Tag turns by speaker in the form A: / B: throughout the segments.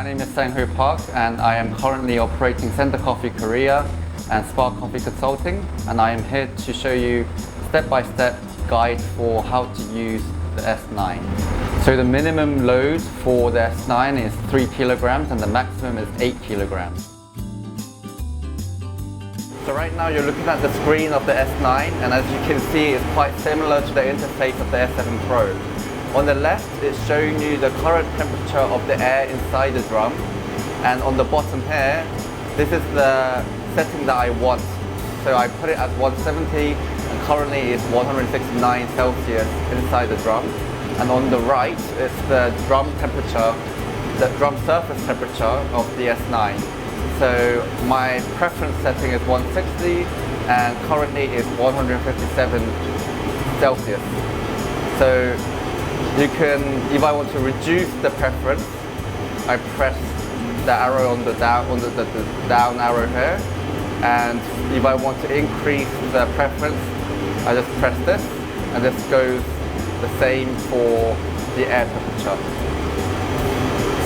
A: My name is Sang-Ho Park and I am currently operating Center Coffee Korea and Spark Coffee Consulting, and I am here to show you step-by-step guide for how to use the S9. So the minimum load for the S9 is 3 kilograms and the maximum is 8 kilograms. So right now you're looking at the screen of the S9, and as you can see it's quite similar to the interface of the S7 Pro. On the left it's showing you the current temperature of the air inside the drum, and on the bottom here this is the setting that I want. So I put it at 170 and currently it's 169 Celsius inside the drum. And on the right it's the drum temperature, the drum surface temperature of the S9. So my preference setting is 160 and currently is 157 Celsius. So you can, if I want to reduce the preference, I press the arrow on the down arrow here, and if I want to increase the preference, I just press this, and this goes the same for the air temperature.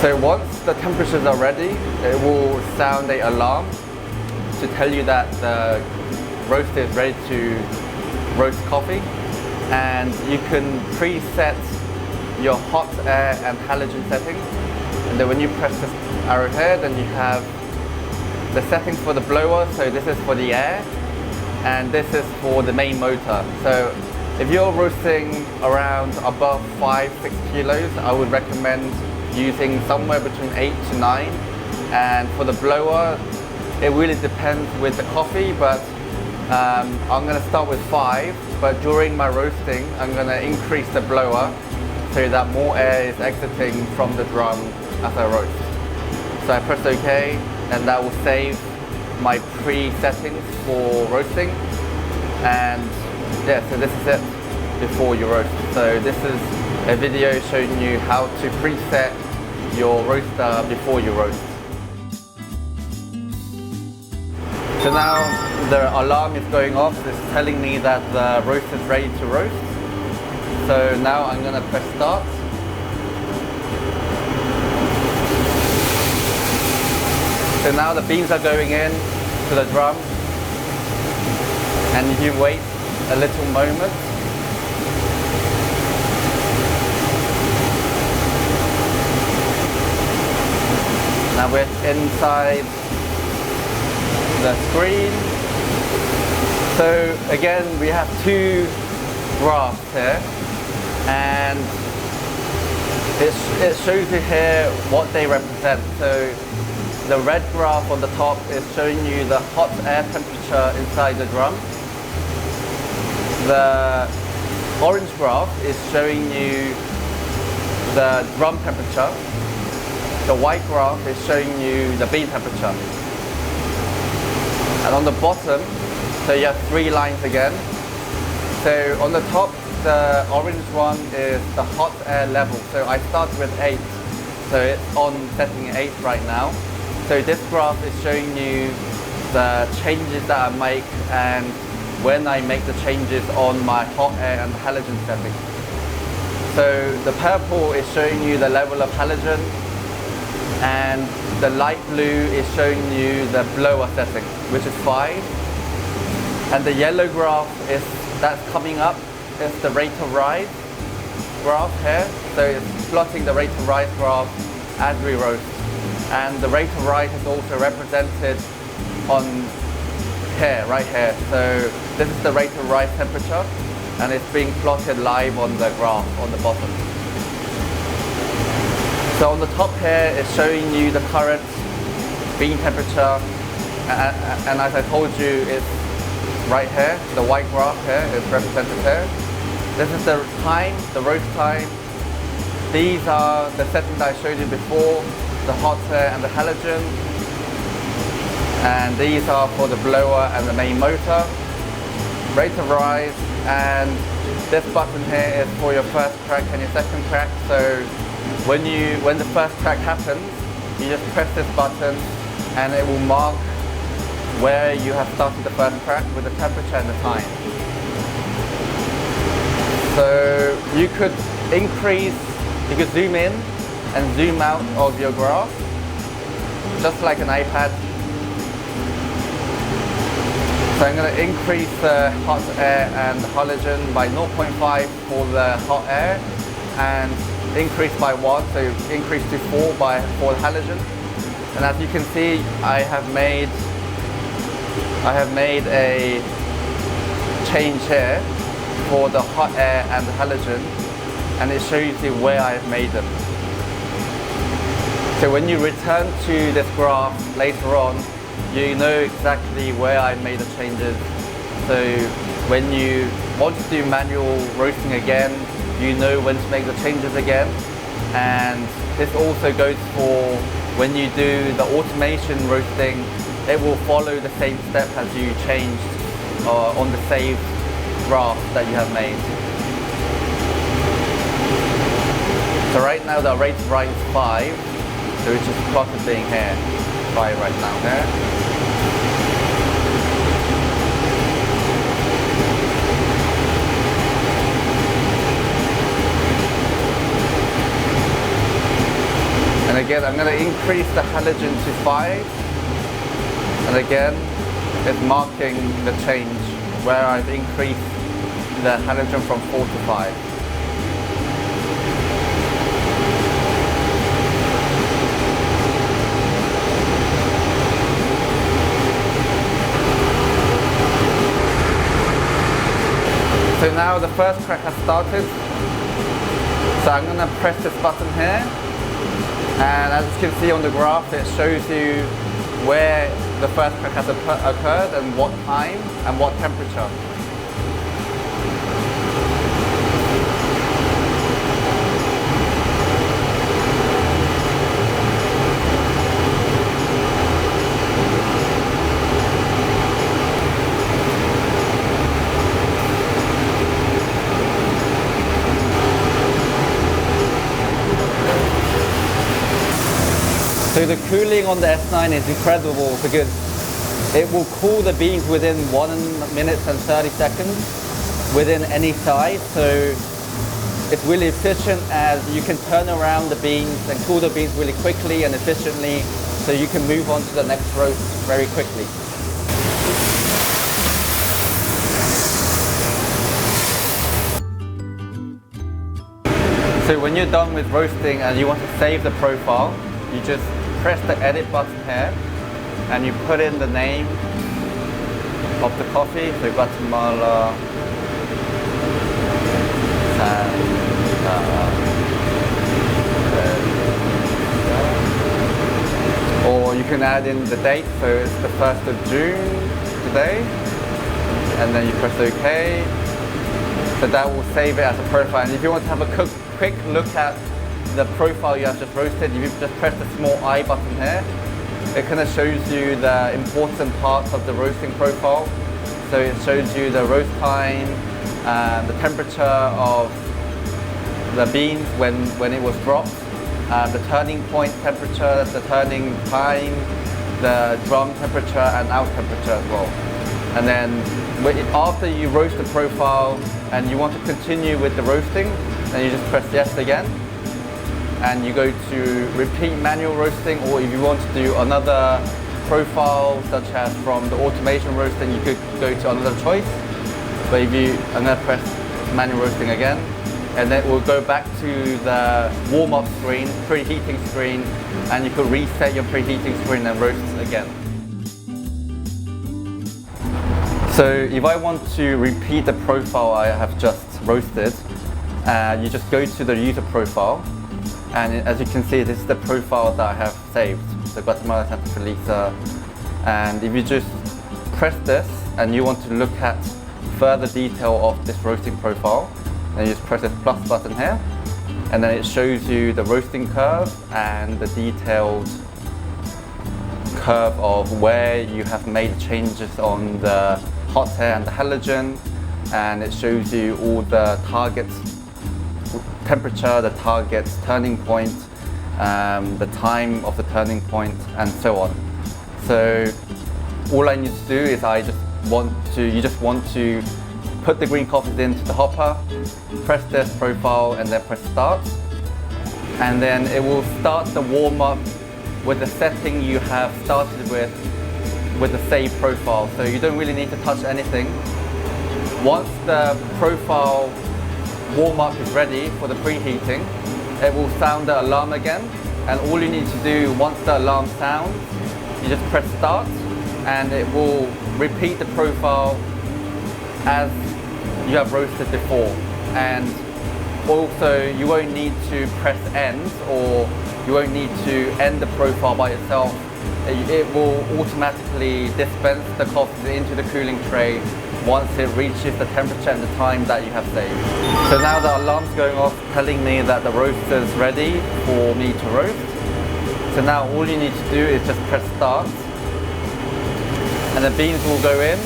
A: So once the temperatures are ready, it will sound an alarm to tell you that the roaster is ready to roast coffee, and you can preset your hot air and halogen settings. And then when you press this arrow here, then you have the settings for the blower. So this is for the air and this is for the main motor. So if you're roasting around above 5-6 kilos, I would recommend using somewhere between 8 to 9. And for the blower, it really depends with the coffee, but I'm going to start with 5, but during my roasting I'm going to increase the blower so that more air is exiting from the drum as I roast. So I press OK, and that will save my pre-settings for roasting. And yeah, so this is it before you roast. So this is a video showing you how to preset your roaster before you roast. So now the alarm is going off. It's telling me that the roaster is ready to roast. So now I'm going to press start. So now the beans are going in to the drum, and you wait a little moment. Now we're inside the screen. So again, we have two graphs here, and it shows you here what they represent. So the red graph on the top is showing you the hot air temperature inside the drum. The orange graph is showing you the drum temperature. The white graph is showing you the bean temperature. And on the bottom, so you have 3 lines again. So on the top, the orange one is the hot air level. So I start with 8. So it's on setting 8 right now. So this graph is showing you the changes that I make and when I make the changes on my hot air and halogen settings. So the purple is showing you the level of halogen, and the light blue is showing you the blower setting, which is 5. And the yellow graph that's coming up is the rate of rise graph here. So it's plotting the rate of rise graph as we roast. And the rate of rise is also represented on here, right here. So this is the rate of rise temperature, and it's being plotted live on the graph on the bottom. So on the top here it's showing you the current bean temperature, and as I told you, it's right here. The white graph here is represented here. This is the time, the roast time. These are the settings that I showed you before, the hot air and the halogen, and these are for the blower and the main motor. Rate of rise, and this button here is for your first crack and your second crack. So when the first crack happens, you just press this button and it will mark where you have started the first crack with the temperature and the time. So you could zoom in and zoom out of your graph just like an iPad. So I'm going to increase the hot air and the halogen by 0.5 for the hot air and increase by 1, so increase to 4 for the halogen. And as you can see, I have made a change here for the hot air and the halogen, and it shows you where I've made them. So when you return to this graph later on, you know exactly where I made the changes. So when you want to do manual roasting again, you know when to make the changes again. And this also goes for when you do the automation roasting, it will follow the same step as you changed on the saved graph that you have made. So right now the rate of write is 5, so it's just plotted being here, 5 right now there. And again, I'm going to increase the halogen to 5. And again, it's marking the change where I've increased the halogen from 4 to 5. So now the first crack has started. So I'm going to press this button here. And as you can see on the graph, it shows you where the first crack has occurred and what time and what temperature. So the cooling on the S9 is incredible because it will cool the beans within 1 minute and 30 seconds within any size. So it's really efficient as you can turn around the beans and cool the beans really quickly and efficiently, so you can move on to the next roast very quickly. So when you're done with roasting and you want to save the profile, you just press the edit button here and you put in the name of the coffee, so Guatemala or you can add in the date, so it's the 1st of June today, and then you press OK. So that will save it as a profile. And if you want to have a quick look at the profile you have just roasted, you just press the small I button here. It kind of shows you the important parts of the roasting profile. So it shows you the roast time, the temperature of the beans when it was dropped, the turning point temperature, the turning time, the drum temperature and out temperature as well. And then after you roast the profile and you want to continue with the roasting, then you just press yes again. And you go to repeat manual roasting, or if you want to do another profile such as from the automation roasting, you could go to another choice. But I'm going to press manual roasting again, and then we'll go back to the warm-up screen, preheating screen, and you could reset your preheating screen and roast again. So if I want to repeat the profile I have just roasted, you just go to the user profile. And as you can see, this is the profile that I have saved, the Guatemala Santa Felisa. And if you just press this and you want to look at further detail of this roasting profile, then you just press this plus button here, and then it shows you the roasting curve and the detailed curve of where you have made changes on the hot air and the halogen, and it shows you all the target temperature, the target turning point, the time of the turning point, and so on. So all I need to do is you just want to put the green coffees into the hopper, press this profile, and then press start. And then it will start the warm-up with the setting you have started with the save profile. So you don't really need to touch anything. Once the profile warm-up is ready for the preheating, it will sound the alarm again, and all you need to do once the alarm sounds, you just press start and it will repeat the profile as you have roasted before. And also you won't need to press end, or you won't need to end the profile by itself. It will automatically dispense the coffee into the cooling tray once it reaches the temperature and the time that you have saved. So now the alarm's going off telling me that the roaster's ready for me to roast. So now all you need to do is just press start and the beans will go in.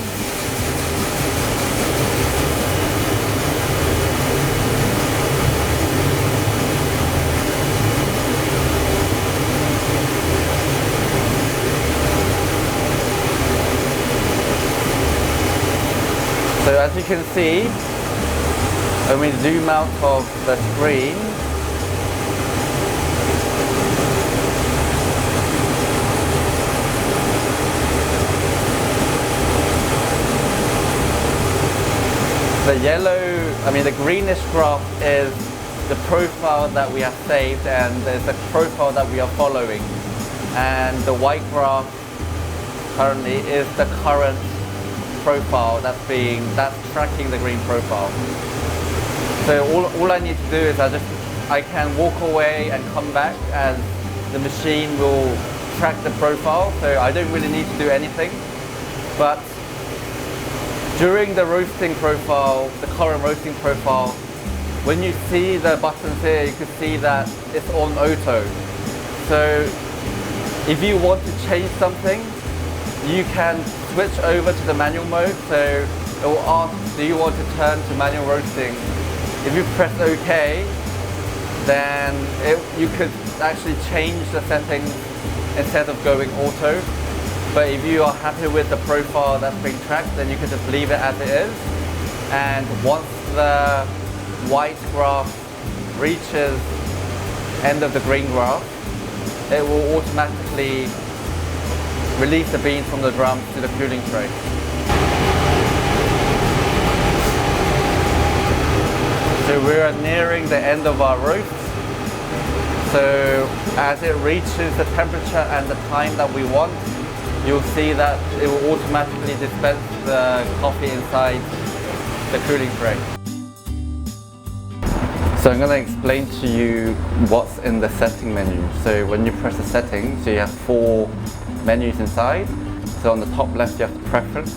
A: So as you can see, when we zoom out of the screen, the greenish graph is the profile that we have saved, and there's a profile that we are following. And the white graph currently is the current profile that's tracking the green profile. So all I need to do is I can walk away and come back, and the machine will track the profile. So I don't really need to do anything. But during the roasting profile, the current roasting profile, when you see the buttons here, you can see that it's on auto. So if you want to change something, you can switch over to the manual mode. So it will ask, do you want to turn to manual roasting? If you press OK, then you could actually change the settings instead of going auto. But if you are happy with the profile that's being tracked, then you can just leave it as it is. And once the white graph reaches end of the green graph, it will automatically release the beans from the drum to the cooling tray. So we are nearing the end of our roast. So as it reaches the temperature and the time that we want, you'll see that it will automatically dispense the coffee inside the cooling tray. So I'm going to explain to you what's in the setting menu. So when you press the settings, you have 4 menus inside. So on the top left you have the preference.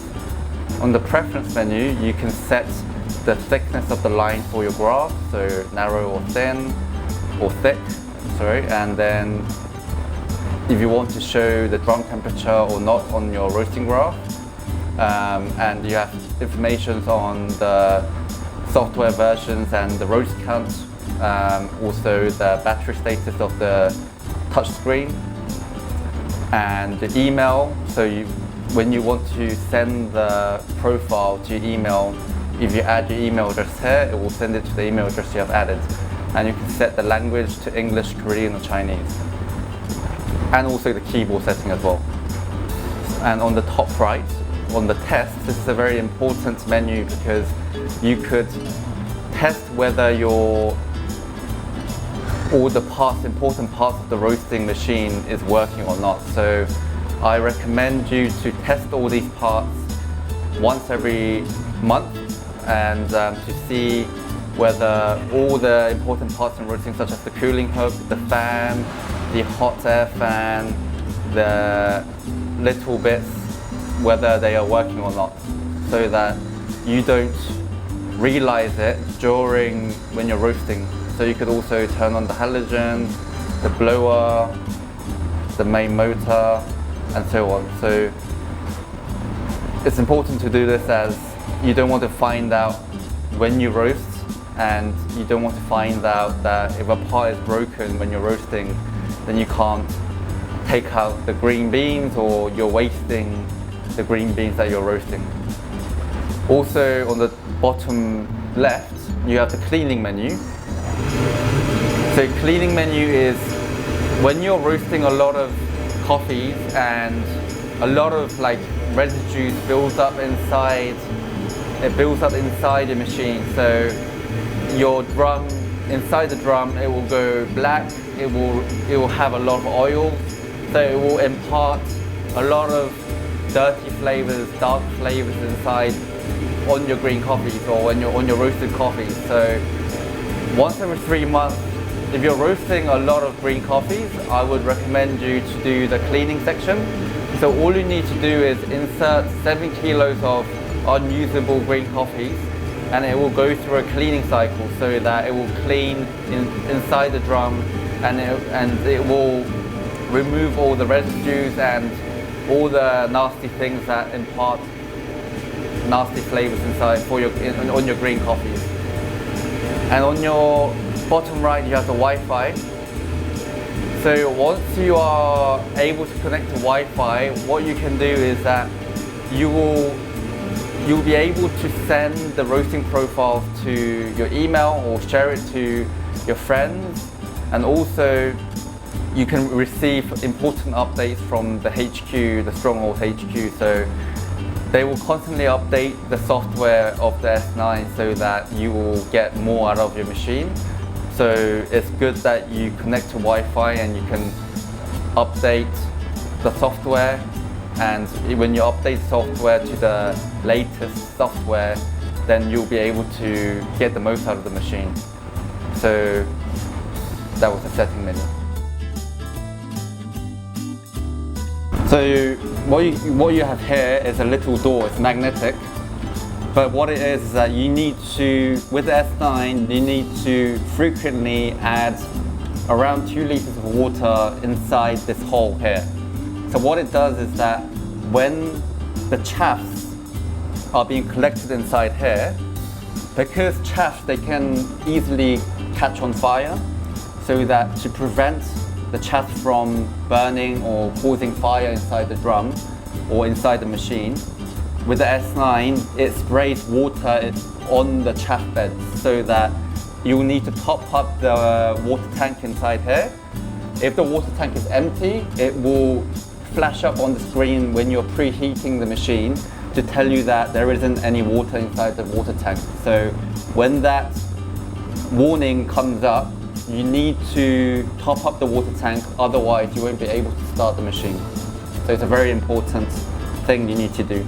A: On the preference menu you can set the thickness of the line for your graph, so narrow or thin or thick, and then if you want to show the drum temperature or not on your roasting graph, and you have information on the software versions and the roast count, also the battery status of the touch screen, and the email. So when you want to send the profile to your email, if you add your email address here, it will send it to the email address you have added. And you can set the language to English, Korean or Chinese. And also the keyboard setting as well. And on the top right, on the test, this is a very important menu because you could test whether all the important parts of the roasting machine is working or not. So I recommend you to test all these parts once every month and to see whether all the important parts in roasting, such as the cooling hook, the fan, the hot air fan, the little bits, whether they are working or not, so that you don't realize it when you're roasting. So you could also turn on the halogen, the blower, the main motor, and so on. So it's important to do this, as you don't want to find out when you roast, and you don't want to find out that if a part is broken when you're roasting, then you can't take out the green beans, or you're wasting the green beans that you're roasting. Also on the bottom left, you have the cleaning menu. So cleaning menu is when you're roasting a lot of coffees, and a lot of like residues builds up inside. It builds up inside the machine. So your drum, inside the drum, it will go black. It will have a lot of oil. So it will impart a lot of dirty flavors, dark flavors inside on your green coffees or on your roasted coffees. So once every 3 months, if you're roasting a lot of green coffees, I would recommend you to do the cleaning section. So all you need to do is insert 7 kilos of unusable green coffees, and it will go through a cleaning cycle so that it will clean inside the drum, and it will remove all the residues and all the nasty things that impart nasty flavors inside on your green coffees. And on your bottom right, you have the Wi-Fi. So once you are able to connect to Wi-Fi, what you can do is that you'll be able to send the roasting profiles to your email or share it to your friends, and also you can receive important updates from the HQ, the Stronghold HQ. So they will constantly update the software of the S9 so that you will get more out of your machine. So it's good that you connect to Wi-Fi and you can update the software, and when you update the software to the latest software, then you'll be able to get the most out of the machine. So that was the setting menu. So what you have here is a little door. It's magnetic, but what it is that you need to, with the S9, you need to frequently add around 2 liters of water inside this hole here. So what it does is that when the chaffs are being collected inside here, because chaffs, they can easily catch on fire, so that to prevent the chaff from burning or causing fire inside the drum or inside the machine, with the S9, it sprays water on the chaff beds, so that you will need to top up the water tank inside here. If the water tank is empty, it will flash up on the screen when you're preheating the machine to tell you that there isn't any water inside the water tank. So when that warning comes up, you need to top up the water tank, otherwise you won't be able to start the machine. So it's a very important thing you need to do.